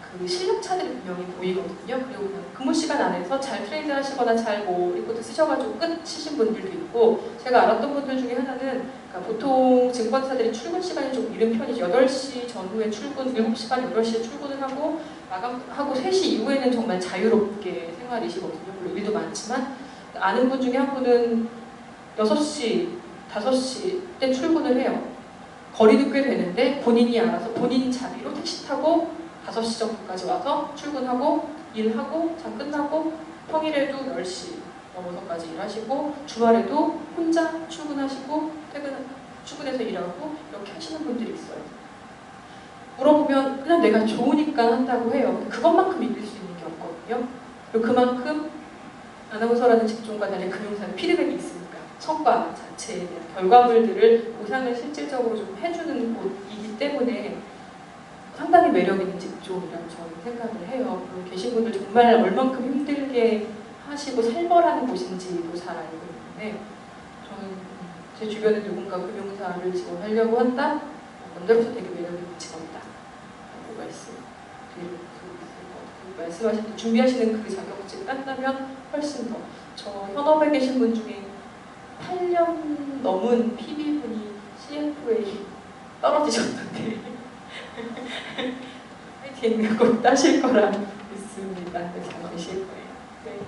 그 실력차들이 분명히 보이거든요. 그리고 그냥 근무 시간 안에서 잘 트레이드 하시거나 잘 뭐 리포트 쓰셔가지고 끝이신 분들도 있고, 제가 알았던 분들 중에 하나는 그러니까 보통 증권사들이 출근 시간이 좀 이른 편이죠. 8시 전후에 출근, 7시 반, 8시에 출근을 하고 마감하고 3시 이후에는 정말 자유롭게 생활이시거든요. 물론 일도 많지만 아는 분 중에 한 분은 6시, 5시 때 출근을 해요. 거리도 꽤 되는데 본인이 알아서 본인 자리로 택시 타고 5시 정도까지 와서 출근하고 일하고 장 끝나고 평일에도 10시 넘어서까지 일하시고 주말에도 혼자 출근하시고 출근해서 일하고 이렇게 하시는 분들이 있어요. 물어보면 그냥 내가 좋으니까 한다고 해요. 그것만큼 이길 수 있는 게 없거든요. 그리고 그만큼 아나운서라는 직종과 다른 금융사는 피드백이 있으니까 성과 자체에 대한 결과물들을 보상을 실질적으로 좀 해주는 곳이기 때문에 상당히 매력 있는 직종이라고 저는 생각을 해요. 그리고 계신 분들 정말 얼만큼 힘들게 하시고 살벌하는 곳인지도 잘 알고 있는데 저는 제 주변에 누군가 금융사를 지원하려고 한다? 먼데로서 되게 매력 있는 직업이다 라고 말씀드리고 있을 것 같아요. 말씀하실 때 준비하시는 그 자격증 딴다면 훨씬 더. 저 현업에 계신 분 중에 8년 넘은 PB분이 CFA 떨어지셨는데 파이팅 꼭 따실 거라 믿습니다. 네, 잘 되실 거예요. 네.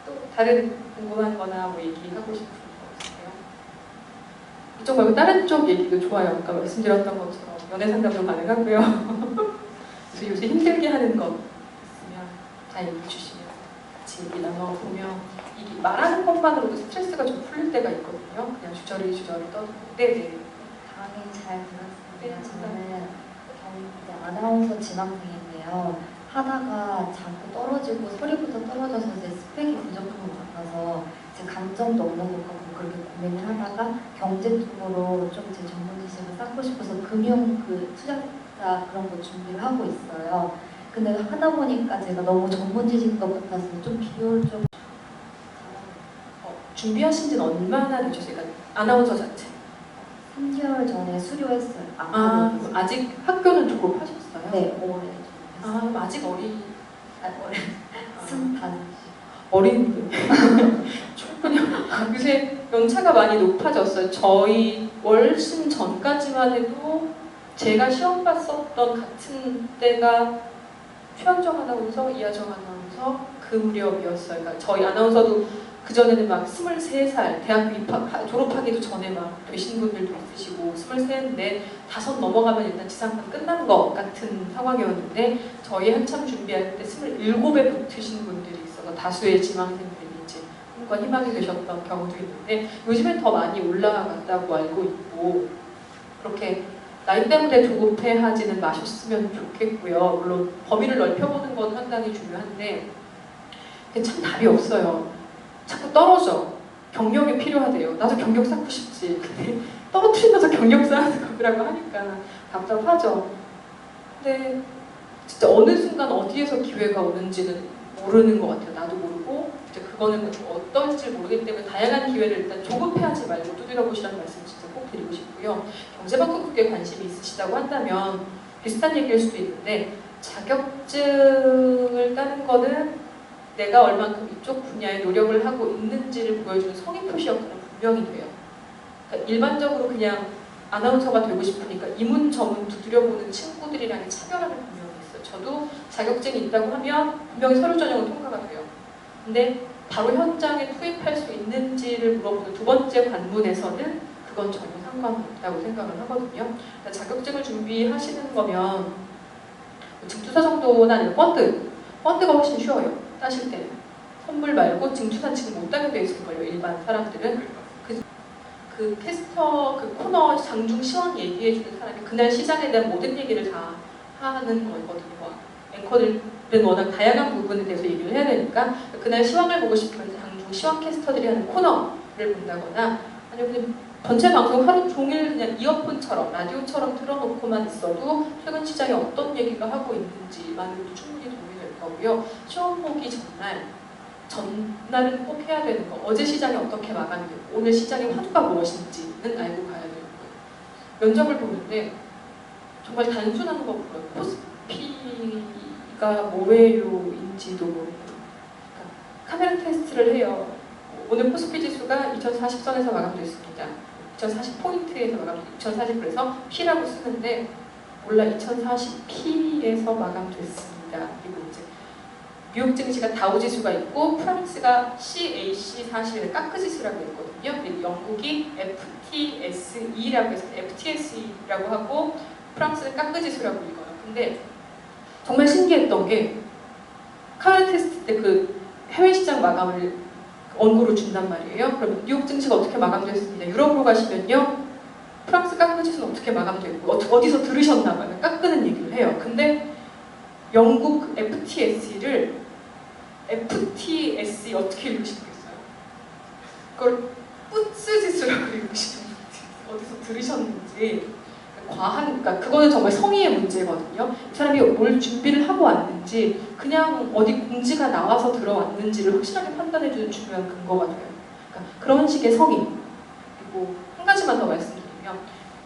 또 다른 궁금한 거나 뭐 얘기하고 싶은 거 없으세요? 이쪽 말고 다른 쪽 얘기도 좋아요. 아까 말씀드렸던 것처럼 연애 상담도 가능하고요. 그래서 요새 힘들게 하는 거 있으면 다 얘기해 주시면 같이 얘기 나눠보면 이게 말하는 것만으로도 스트레스가 좀 풀릴 때가 있거든요. 그냥 주저리 떠들고. 네네. 강의 잘 들었습니다. 저는 이제 아나운서 지망생인데요. 하다가 자꾸 떨어지고 소리부터 떨어져서 이제 스펙이 부족한 것 같아서 제 감정도 없는 것 같고 그렇게 고민을 하다가 경제 쪽으로 좀 제 전문 지식을 쌓고 싶어서 금융 그 투자자 그런 거 준비를 하고 있어요. 근데 하다 보니까 제가 너무 전문 지식인 것 같아서 좀 비효율적. 준비하신 지는 얼마나 되셨어요? 그러니까 아나운서 자체. 3개월 전에 수료했어요. 그럼 아직 학교는 졸업하셨어요? 네, 올해. 그럼 아직 올해. 어린데. 그냥 요새 연차가 많이 높아졌어요. 저희 월심 전까지만 해도 제가 시험 봤었던 같은 때가 최현정 아나운서, 이하정 아나운서 그 무렵이었어요. 그러니까 저희 아나운서도 그전에는 막 23살, 대학교 졸업하기도 전에 막 되신 분들도 있으시고 23, 4, 5 넘어가면 일단 지상파 끝난 것 같은 상황이었는데 저희 한참 준비할 때 27에 붙으신 분들이 있어서 다수의 지망생들이 이제 꿈과 희망이 되셨던 경우도 있는데 요즘엔 더 많이 올라갔다고 알고 있고 그렇게 나이 때문에 조급해하지는 마셨으면 좋겠고요. 물론 범위를 넓혀보는 건 상당히 중요한데 근데 참 답이 없어요. 자꾸 떨어져. 경력이 필요하대요. 나도 경력 쌓고 싶지. 근데 떨어뜨리면서 경력 쌓는 거라고 하니까 답답하죠. 근데 진짜 어느 순간 어디에서 기회가 오는지는 모르는 것 같아요. 나도 모르고 이제 그거는 어떨지 모르기 때문에 다양한 기회를 일단 조급해하지 말고 두드려보시라는 말씀 진짜 꼭 드리고 싶고요. 경제방송 쪽에 관심이 있으시다고 한다면 비슷한 얘기일 수도 있는데 자격증을 따는 거는 내가 얼만큼 이쪽 분야에 노력을 하고 있는지를 보여주는 성의 표시 역할은 분명히 돼요. 그러니까 일반적으로 그냥 아나운서가 되고 싶으니까 이문저문 두드려보는 친구들이랑의 차별화는 분명히 있어요. 저도 자격증이 있다고 하면 분명히 서류 전형은 통과가 돼요. 근데 바로 현장에 투입할 수 있는지를 물어보는 두 번째 관문에서는 그건 전혀 상관없다고 생각을 하거든요. 그러니까 자격증을 준비하시는 거면 증투사 정도나 아니면 펀드가 훨씬 쉬워요. 따실 때는 선물 말고 증투사 지금 못 따게 돼 있을 거예요. 일반 사람들은 그 캐스터 그 코너 장중 시황 얘기해주는 사람이 그날 시장에 대한 모든 얘기를 다 하는 거거든요. 앵커들은 워낙 다양한 부분에 대해서 얘기를 해야 되니까 그날 시황을 보고 싶으면 장중 시황 캐스터들이 하는 코너를 본다거나 아니면 그냥 전체 방송 하루 종일 그냥 이어폰처럼 라디오처럼 틀어놓고만 있어도 최근 시장에 어떤 얘기가 하고 있는지만으로도 충분히 도움이 될 거고요. 시험 보기 전날은 꼭 해야 되는 거. 어제 시장이 어떻게 마감되고 오늘 시장의 화두가 무엇인지는 알고 가야 되는 거예요. 면접을 보는데 정말 단순한 거 물어요. 코스피가 뭐예요인지도 모르고 그러니까 카메라 테스트를 해요. 오늘 코스피 지수가 2040선에서 마감됐습니다. 2040포인트에서 마감됐습니다. 2040그래서 P라고 쓰는데 몰라 2040P에서 마감됐습니다. 그리고 이제 뉴욕 증시가 다우 지수가 있고 프랑스가 CAC40을 까크 지수라고 있거든요. 그리고 영국이 FTSE라고 해서 FTSE라고 하고 프랑스는 까크 지수라고 읽어요. 근데 정말 신기했던 게 카메라 테스트 때 그 해외 시장 마감을 원고로 준단 말이에요. 그러면 뉴욕 증시가 어떻게 마감됐습니다. 유럽으로 가시면요. 프랑스 까크 지수는 어떻게 마감됐고 어디서 들으셨나 봐요. 깎는 얘기를 해요. 근데 영국 FTSE를 FTSE 어떻게 읽으시겠어요? 그걸 뿌츠 지수라고 읽으시는 어디서 들으셨는지 그러니까 그거는 정말 성의의 문제거든요. 이 사람이 뭘 준비를 하고 왔는지 그냥 어디 공지가 나와서 들어왔는지를 확실하게 판단해주는 중요한 근거가 돼요. 그러니까 그런 식의 성의. 그리고 한 가지만 더 말씀드리면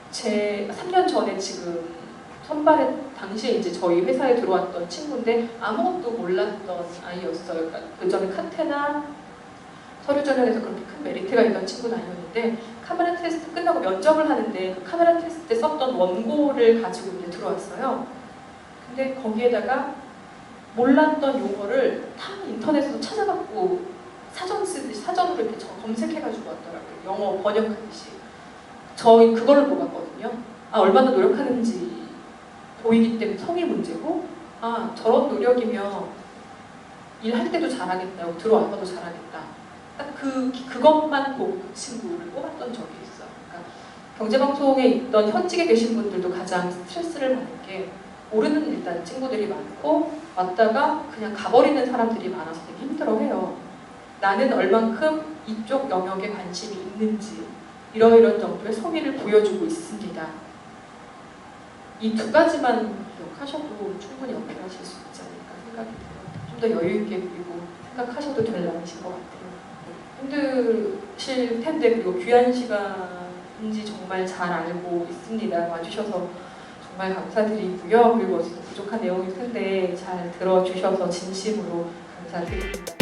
제 3년 전에 지금 선발에 당시에 이제 저희 회사에 들어왔던 친구인데 아무것도 몰랐던 아이였어요. 그러니까 그 전에 카테나 서류 전형에서 그렇게 큰 메리트가 있던 친구는 아니었는데 카메라 테스트 끝나고 면접을 하는데 그 카메라 테스트 때 썼던 원고를 가지고 이제 들어왔어요. 근데 거기에다가 몰랐던 용어를 다 인터넷에서 찾아갖고 사전 쓰듯이 사전으로 이렇게 검색해가지고 왔더라고요. 영어 번역하듯이. 저희 그걸로 뽑았거든요. 아 얼마나 노력하는지 보이기 때문에 성의 문제고 아 저런 노력이면 일할 때도 잘하겠다. 들어와서도 잘하겠다. 딱 그것만 보고 그 친구를 뽑았던 적이 있어요. 그러니까 경제방송에 있던 현직에 계신 분들도 가장 스트레스를 받는 게 모르는 일단 친구들이 많고 왔다가 그냥 가버리는 사람들이 많아서 되게 힘들어해요. 나는 얼만큼 이쪽 영역에 관심이 있는지 이런 정도의 성의를 보여주고 있습니다. 이 두 가지만 기억하셔도 충분히 어필하실 수 있지 않을까 생각이 들어요. 좀 더 여유 있게 그리고 생각하셔도 될 나이신 것 같아요. 힘드실 텐데 그리고 귀한 시간인지 정말 잘 알고 있습니다. 와주셔서 정말 감사드리고요. 그리고 부족한 내용일 텐데 잘 들어주셔서 진심으로 감사드립니다.